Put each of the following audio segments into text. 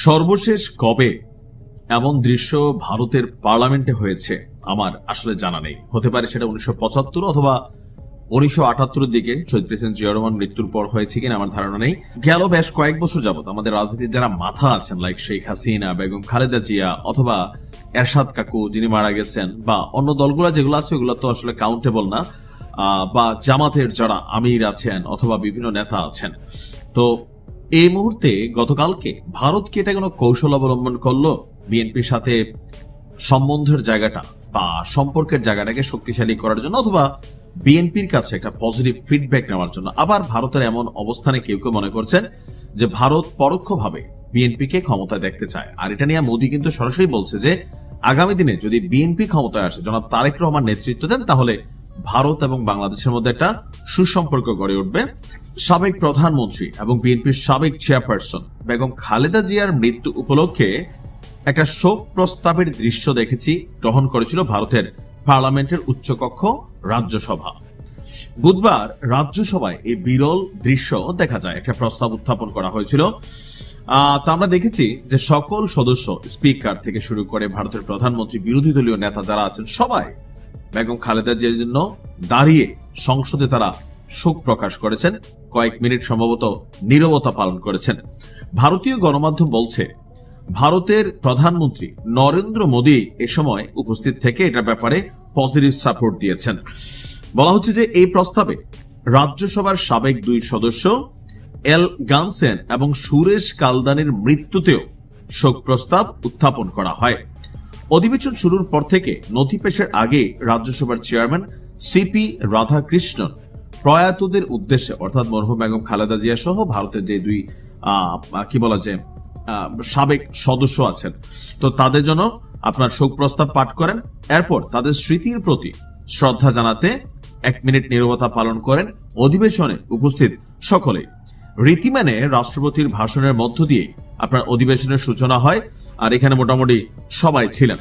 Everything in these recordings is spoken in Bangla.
সর্বশেষ কবে এমন দৃশ্য ভারতের পার্লামেন্টে হয়েছে আমার আসলে জানা নেই। হতে পারে সেটা 1975 অথবা 1978 দিকে শহীদ প্রেসিডেন্ট জিয়া রহমান মৃত্যুর পর হয়েছে কিনা আমার ধারণা নেই। গেল বেশ কয়েক বছর যাবত আমাদের রাজনীতির যারা মাথা আছেন, লাইক শেখ হাসিনা, বেগম খালেদা জিয়া অথবা এরশাদ কাকু যিনি মারা গেছেন, বা অন্য দলগুলো যেগুলো আছে ওগুলো তো আসলে কাউন্টেবল না, বা জামাতের যারা আমির আছেন অথবা বিভিন্ন নেতা আছেন, তো এই মুহূর্তে গতকালকে ভারত কি এটা কোনো কৌশল অবলম্বন করলো বিএনপির সাথে সম্বন্ধের জায়গাটা বা সম্পর্কের জায়গাটাকে শক্তিশালী করার জন্য, অথবা বিএনপির কাছে একটা পজিটিভ ফিডব্যাক নেওয়ার জন্য? আবার ভারতের এমন অবস্থানে কেউ কেউ মনে করছেন যে ভারত পরোক্ষভাবে বিএনপিকে ক্ষমতায় দেখতে চায়। আর এটা নিয়ে মোদী কিন্তু সরাসরি বলছে যে আগামী দিনে যদি বিএনপি ক্ষমতায় আসে, জনাব তারেক রহমান নেতৃত্ব দেন, তাহলে ভারত এবং বাংলাদেশের মধ্যে একটা সুসম্পর্ক গড়ে উঠবে। সাবেক প্রধানমন্ত্রী এবং বিএনপির সাবেক চেয়ারপারসন বেগম খালেদা জিয়ার মৃত্যু উপলক্ষে একটা শোক প্রস্তাবের দৃশ্য দেখেছি, গ্রহণ করেছিল ভারতের পার্লামেন্টের উচ্চকক্ষ রাজ্যসভা। বুধবার রাজ্যসভায় এই বিরল দৃশ্য দেখা যায়, একটা প্রস্তাব উত্থাপন করা হয়েছিল। তা আমরা দেখেছি যে সকল সদস্য, স্পিকার থেকে শুরু করে ভারতের প্রধানমন্ত্রী, বিরোধী দলীয় নেতা যারা আছেন, সবাই বেগম খালেদা জিয়ার জন্য দাঁড়িয়ে সংসদে তারা শোক প্রকাশ করেছেন। কয়েক মিনিট সম্ভবত নীরবতা পালন করেছেন। ভারতীয় গণমাধ্যম বলছে ভারতের প্রধানমন্ত্রী নরেন্দ্র মোদী এ সময় উপস্থিত থেকে এটার ব্যাপারে পজিটিভ সাপোর্ট দিয়েছেন। বলা হচ্ছে যে এই প্রস্তাবে রাজ্যসভার সাবেক দুই সদস্য এল গানসেন এবং সুরেশ কালদানির মৃত্যুতেও শোক প্রস্তাব উত্থাপন করা হয়। অধিবেশন শুরুর পর থেকে নথি পেশের আগে রাজ্যসভার চেয়ারম্যান সিপি রাধাকৃষ্ণন প্রয়াতদের উদ্দেশ্যে, অর্থাৎ মরহুম বেগম খালেদা জিয়া সহ ভারতের যে দুই সাবেক সদস্য আছেন, তো তাদের জন্য আপনার শোক প্রস্তাব পাঠ করেন। এরপর তাদের স্মৃতির প্রতি শ্রদ্ধা জানাতে 1 মিনিট নীরবতা পালন করেন অধিবেশনে উপস্থিত সকলে। রীতি মেনে রাষ্ট্রপতির ভাষণের মধ্য দিয়ে আপনার অধিবেশনের সূচনা হয়, আর এখানে মোটামুটি সবাই ছিলেন।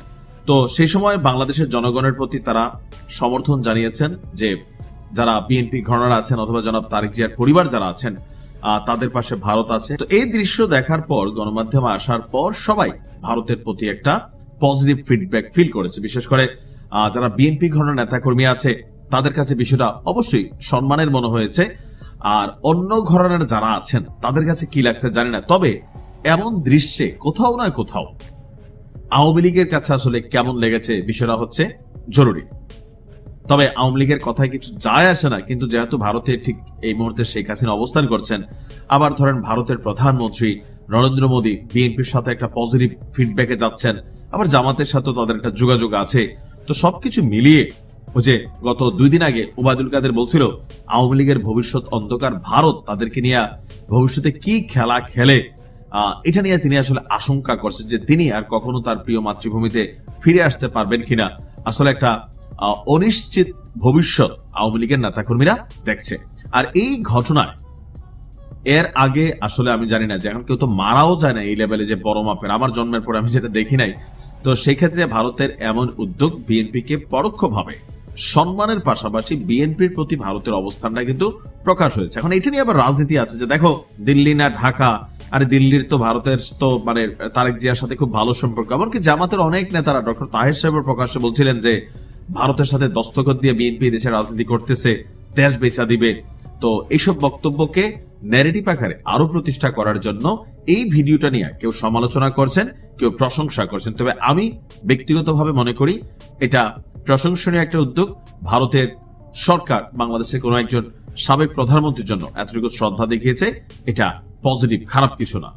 তো সেই সময় বাংলাদেশের জনগণের প্রতি তারা সমর্থন জানিয়েছেন যে যারা বিএনপি ঘরানার আছেন অথবা জনাব তারেক জিয়ার পরিবার যারা আছেন, তাদের পাশে ভারত আছে। তো এই দৃশ্য দেখার পর, গণমাধ্যমে আসার পর, সবাই ভারতের প্রতি একটা পজিটিভ ফিডব্যাক ফিল করেছে। বিশেষ করে যারা বিএনপি ঘরানার নেতাকর্মী আছে তাদের কাছে বিষয়টা অবশ্যই সম্মানের মনে হয়েছে। আর অন্য ঘরানার যারা আছেন তাদের কাছে কি লাগছে জানি না, তবে এমন দৃশ্যে কোথাও না কোথাও আওয়ামী লীগের কাছে আসলে কেমন লেগেছে বিষয়টা হচ্ছে জরুরি। তবে আওয়ামী লীগের কথায় কিছু যায় আসে না, কিন্তু যেহেতু ভারতে ঠিক এই মুহূর্তে শেখ হাসিনা অবস্থান করছেন, আবার ধরেন ভারতের প্রধানমন্ত্রী নরেন্দ্র মোদী বিএনপির সাথে একটা পজিটিভ ফিডব্যাকে যাচ্ছেন, আবার জামাতের সাথে তাদের একটা যোগাযোগ আছে। তো সবকিছু মিলিয়ে ওই যে গত 2 দিন আগে ওবায়দুল কাদের বলছিল আওয়ামী লীগের ভবিষ্যৎ অন্ধকার, ভারত তাদেরকে নিয়ে ভবিষ্যতে কি খেলা খেলে, এটা নিয়ে তিনি আসলে আশঙ্কা করছেন যে তিনি আর কখনো তার প্রিয় মাতৃভূমিতে ফিরে আসতে পারবেন কিনা। আসলে একটা অনিশ্চিত ভবিষ্যৎ আওয়ামী লীগের নেতাকর্মীরা দেখছে। আর এই ঘটনায় এর আগে আসলে আমি জানি না যে এখন কেউ তো মারাও যায় না এই লেভেলে, যে বড় মাপের, আমার জন্মের পরে আমি যেটা দেখি নাই। তো সেই ক্ষেত্রে ভারতের এমন উদ্যোগ বিএনপিকে পরোক্ষভাবে সম্মানের পাশাপাশি বিএনপির প্রতি ভারতের অবস্থানটা কিন্তু প্রকাশ হয়েছে। এখন এটা নিয়ে আবার রাজনীতি আছে যে দেখো দিল্লি না ঢাকা, আরে দিল্লির তো ভারতের তো মানে তারেক জিয়ার সাথে খুব ভালো সম্পর্ক। এমনকি জামাতের অনেক নেতারা, ডক্টর তাহের সাহেবের প্রকাশ্যে বলছিলেন যে ভারতের সাথে দস্তখত দিয়ে বিএনপি দেশের রাজনীতি করতেছে, দেশ বেচা দিবে। তো এইসব বক্তব্যকে ন্যারেটিভ আকারে আরো প্রতিষ্ঠা করার জন্য এই ভিডিওটা নিয়ে কেউ সমালোচনা করছেন, কেউ প্রশংসা করছেন। তবে আমি ব্যক্তিগতভাবে মনে করি এটা প্রশংসনীয় একটা উদ্যোগ। ভারতের সরকার বাংলাদেশের কোনো একজন সাবেক প্রধানমন্ত্রীর জন্য এতটুকু শ্রদ্ধা দেখিয়েছে, এটা পজিটিভ, খারাপ কিছু না।